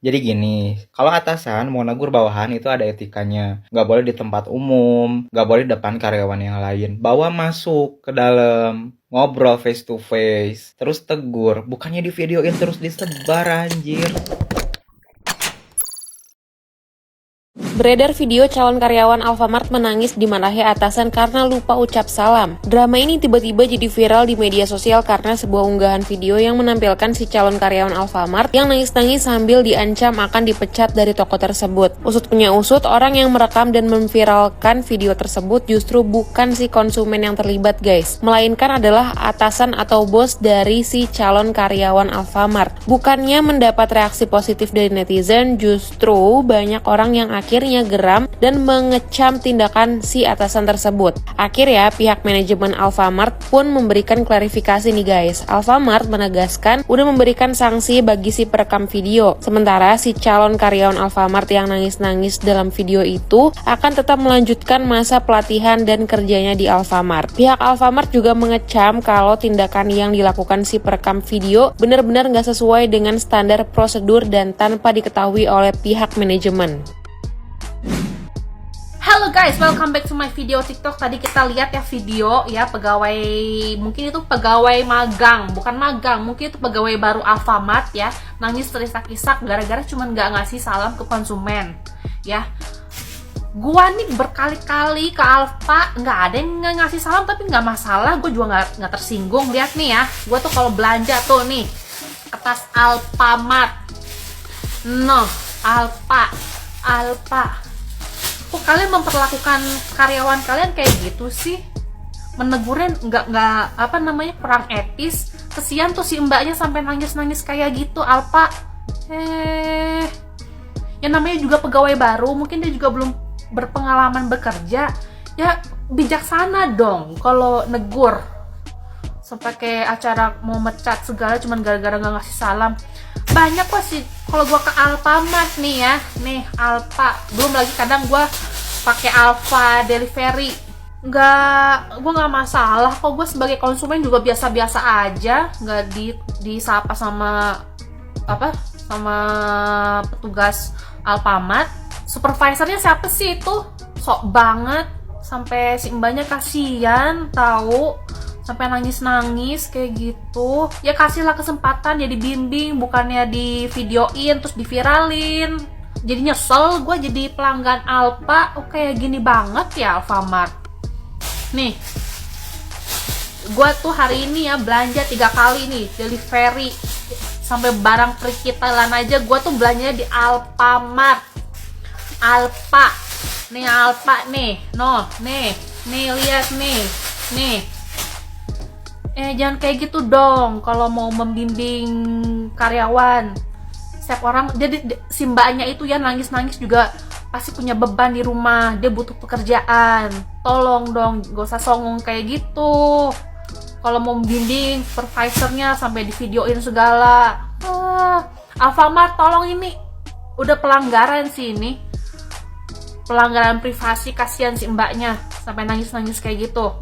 Jadi gini, kalau atasan mau negur bawahan itu ada etikanya. Nggak boleh di tempat umum, nggak boleh di depan karyawan yang lain. Bawa masuk ke dalam, ngobrol face to face, terus tegur. Bukannya di videoin terus disebar anjir. Beredar video calon karyawan Alfamart menangis dimarahi atasan karena lupa ucap salam. Drama ini tiba-tiba jadi viral di media sosial karena sebuah unggahan video yang menampilkan si calon karyawan Alfamart yang nangis-nangis sambil diancam akan dipecat dari toko tersebut. Usut punya usut, orang yang merekam dan memviralkan video tersebut justru bukan si konsumen yang terlibat guys, melainkan adalah atasan atau bos dari si calon karyawan Alfamart. Bukannya mendapat reaksi positif dari netizen, justru banyak orang yang akhirnya geram dan mengecam tindakan si atasan tersebut. Akhirnya pihak manajemen Alfamart pun memberikan klarifikasi nih guys. Alfamart menegaskan udah memberikan sanksi bagi si perekam video. Sementara si calon karyawan Alfamart yang nangis-nangis dalam video itu akan tetap melanjutkan masa pelatihan dan kerjanya di Alfamart. Pihak Alfamart juga mengecam kalau tindakan yang dilakukan si perekam video benar-benar nggak sesuai dengan standar prosedur dan tanpa diketahui oleh pihak manajemen. Halo guys, welcome back to my video TikTok. Tadi kita lihat ya video ya pegawai, mungkin itu pegawai magang, bukan magang, mungkin itu pegawai baru Alfamart ya, nangis terisak-isak gara-gara cuman nggak ngasih salam ke konsumen ya. Gua nih berkali-kali ke Alfa, nggak ada yang ngasih salam, tapi nggak masalah, gue juga nggak tersinggung. Lihat nih ya, gue tuh kalau belanja tuh nih kertas Alfamart, no Alfa. Kok kalian memperlakukan karyawan kalian kayak gitu sih? Menegurnya nggak kurang etis. Kesian tuh si mbaknya sampai nangis kayak gitu, Alfa. Yang namanya juga pegawai baru, mungkin dia juga belum berpengalaman bekerja. Ya bijaksana dong kalau negur. Sampai kayak acara mau mecat segala cuman gara-gara nggak ngasih salam. Banyak kok sih kalau gua ke Alfamart nih ya, nih Alfa, belum lagi kadang gua pakai Alfa delivery, gua nggak masalah kok. Gua sebagai konsumen juga biasa-biasa aja, nggak disapa sama petugas Alfamart. Supervisornya siapa sih itu, sok banget, sampai si mbaknya kasihan tahu, sampai nangis kayak gitu. Ya kasihlah kesempatan, ya dibimbing, bukannya di videoin terus diviralin. Jadi nyesel gue jadi pelanggan Alfa. Oh kayak gini banget ya Alfamart. Nih gue tuh hari ini ya belanja 3 kali nih delivery, sampai barang perikitalan aja gue tuh belanjanya di Alfamart. Alfa nih, Alfa nih, no nih lihat nih. Jangan kayak gitu dong kalau mau membimbing karyawan. Setiap orang, jadi si mbaknya itu ya nangis juga pasti punya beban di rumah, dia butuh pekerjaan. Tolong dong, gak usah songong kayak gitu. Kalau mau membimbing supervisornya sampai di videoin segala. Alfamart tolong, ini udah pelanggaran sih ini. Pelanggaran privasi, kasihan si mbaknya sampai nangis kayak gitu.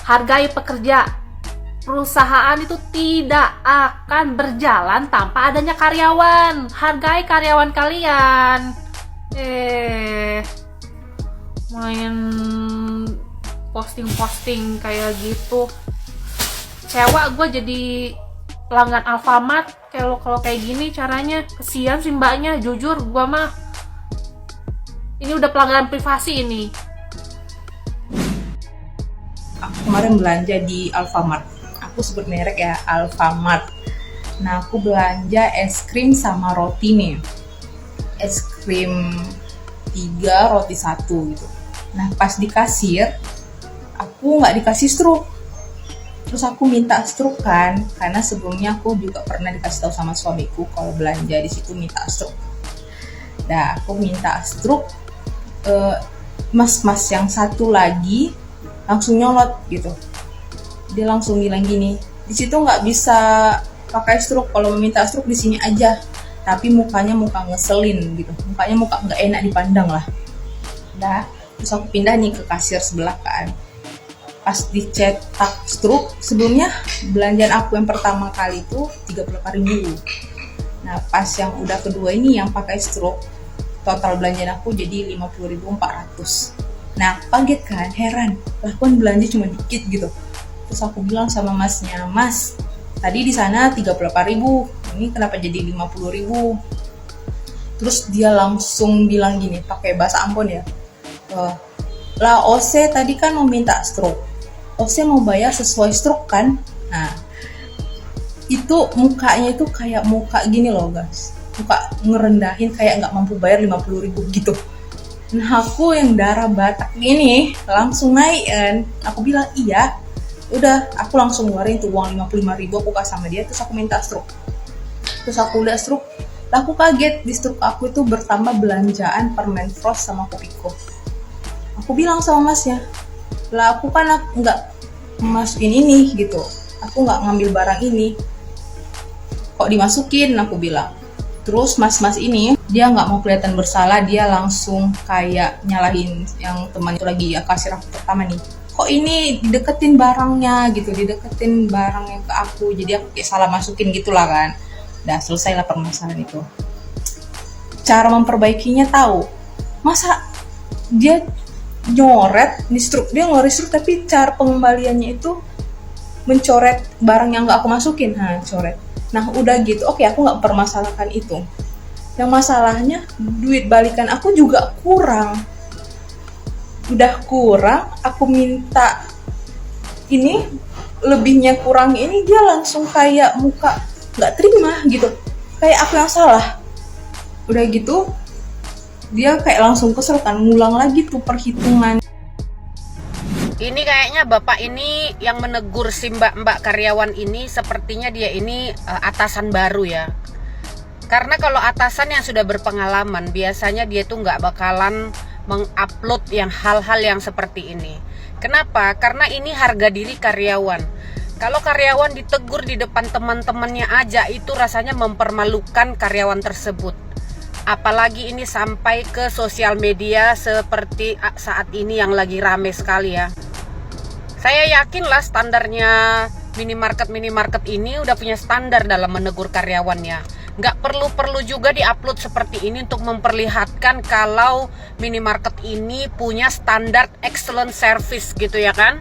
Hargai pekerja. Perusahaan itu tidak akan berjalan tanpa adanya karyawan. Hargai karyawan kalian. Main posting kayak gitu. Kecewa gue jadi pelanggan Alfamart. Kalau kayak gini caranya, kesian sih mbaknya. Jujur gue mah, ini udah pelanggaran privasi ini. Aku kemarin belanja di Alfamart, aku sebut merek ya, Alfamart. Nah aku belanja es krim sama roti nih, es krim 3, roti 1 gitu. Nah pas di kasir aku nggak dikasih struk, terus aku minta struk kan, karena sebelumnya aku juga pernah dikasih tahu sama suamiku kalau belanja di situ minta struk. Nah aku minta struk, mas yang satu lagi langsung nyolot gitu. Dia langsung bilang gini, di situ nggak bisa pakai struk, kalau meminta struk di sini aja. Tapi mukanya muka ngeselin gitu, mukanya muka nggak enak dipandang lah. Nah, terus aku pindah nih ke kasir sebelah kan. Pas dicetak struk, sebelumnya belanjaan aku yang pertama kali itu 38.000. Nah pas yang udah kedua ini yang pakai stroke, total belanjaan aku jadi 50.400. Nah kaget kan, heran, lah kan belanja cuma dikit gitu. Terus aku bilang sama masnya, mas tadi di sana 38.000, ini kenapa jadi 50.000? Terus dia langsung bilang gini, pakai bahasa Ambon ya, lah Ose tadi kan mau minta stroke, Ose mau bayar sesuai stroke kan? Nah itu mukanya itu kayak muka gini loh guys, muka ngerendahin kayak nggak mampu bayar 50.000 gitu. Nah aku yang darah Batak ini langsung naik kan, aku bilang iya, udah aku langsung ngeluarin tuh uang 55.000 aku kasih sama dia, terus aku minta stroke. Terus aku udah stroke, aku kaget di stroke aku itu bertambah belanjaan permen frost sama Kopiko. Aku bilang sama masnya, lah aku kan nggak masukin ini gitu, aku nggak ngambil barang ini, kok dimasukin, aku bilang. Terus mas-mas ini dia nggak mau kelihatan bersalah, dia langsung kayak nyalahin yang teman itu lagi ya, kasir aku pertama nih, kok ini dideketin barangnya gitu, dideketin barangnya ke aku, jadi aku kayak salah masukin gitulah kan. Udah selesai lah permasalahan itu. Cara memperbaikinya tahu, masa dia nyoret di struk, dia ngeluarin struk tapi cara pengembaliannya itu mencoret barang yang nggak aku masukin, coret. Nah udah gitu, oke aku nggak permasalahkan itu. Yang masalahnya duit balikan aku juga kurang. Udah kurang, aku minta ini lebihnya kurang ini, dia langsung kayak muka nggak terima gitu, kayak aku yang salah. Udah gitu dia kayak langsung kesel kan, ngulang lagi tuh perhitungan. Ini kayaknya bapak ini yang menegur si mbak karyawan ini, sepertinya dia ini atasan baru ya. Karena kalau atasan yang sudah berpengalaman, biasanya dia tuh nggak bakalan mengupload yang hal-hal yang seperti ini. Kenapa? Karena ini harga diri karyawan. Kalau karyawan ditegur di depan teman-temannya aja, itu rasanya mempermalukan karyawan tersebut. Apalagi ini sampai ke sosial media seperti saat ini yang lagi rame sekali ya. Saya yakin lah standarnya minimarket ini udah punya standar dalam menegur karyawannya. Nggak perlu juga diupload seperti ini untuk memperlihatkan kalau minimarket ini punya standar excellent service gitu ya kan.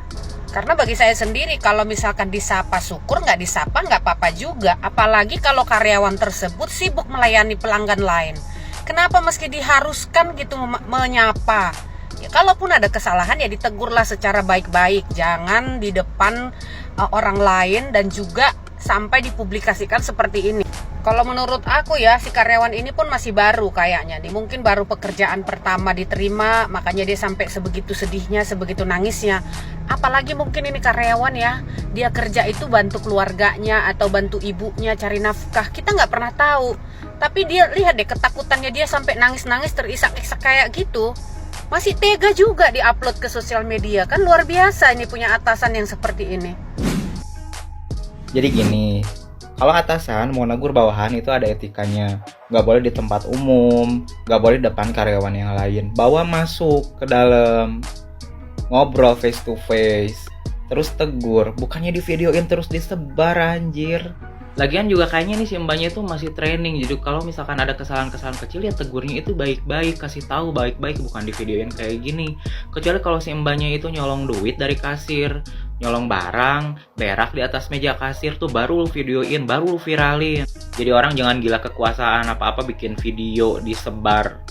Karena bagi saya sendiri, kalau misalkan disapa syukur, nggak disapa nggak apa-apa juga. Apalagi kalau karyawan tersebut sibuk melayani pelanggan lain. Kenapa meski diharuskan gitu menyapa? Ya, kalaupun ada kesalahan ya ditegurlah secara baik-baik. Jangan di depan orang lain dan juga sampai dipublikasikan seperti ini. Kalau menurut aku ya, si karyawan ini pun masih baru kayaknya nih. Mungkin baru pekerjaan pertama diterima, makanya dia sampai sebegitu sedihnya, sebegitu nangisnya. Apalagi mungkin ini karyawan ya, dia kerja itu bantu keluarganya atau bantu ibunya cari nafkah. Kita nggak pernah tahu. Tapi dia lihat deh ketakutannya, dia sampai nangis-nangis terisak-isak kayak gitu. Masih tega juga diupload ke sosial media. Kan luar biasa ini punya atasan yang seperti ini. Jadi gini, kalau atasan mau negur bawahan itu ada etikanya. Nggak boleh di tempat umum, nggak boleh di depan karyawan yang lain. Bawa masuk ke dalam, ngobrol face to face, terus tegur. Bukannya di videoin terus disebar anjir. Lagian juga kayaknya nih si mbaknya itu masih training. Jadi kalau misalkan ada kesalahan-kesalahan kecil ya tegurnya itu baik-baik, kasih tahu baik-baik, bukan di videoin kayak gini. Kecuali kalau si mbaknya itu nyolong duit dari kasir, nyolong barang, berak di atas meja kasir tuh baru lu videoin, baru lu viralin. Jadi orang jangan gila kekuasaan apa-apa bikin video disebar.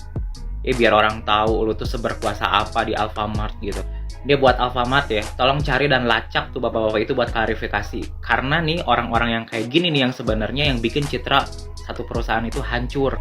Biar orang tahu lu tuh seberkuasa apa di Alfamart gitu. Dia buat Alfamart ya, tolong cari dan lacak tuh bapak-bapak itu buat klarifikasi. Karena nih orang-orang yang kayak gini nih yang sebenarnya yang bikin citra satu perusahaan itu hancur.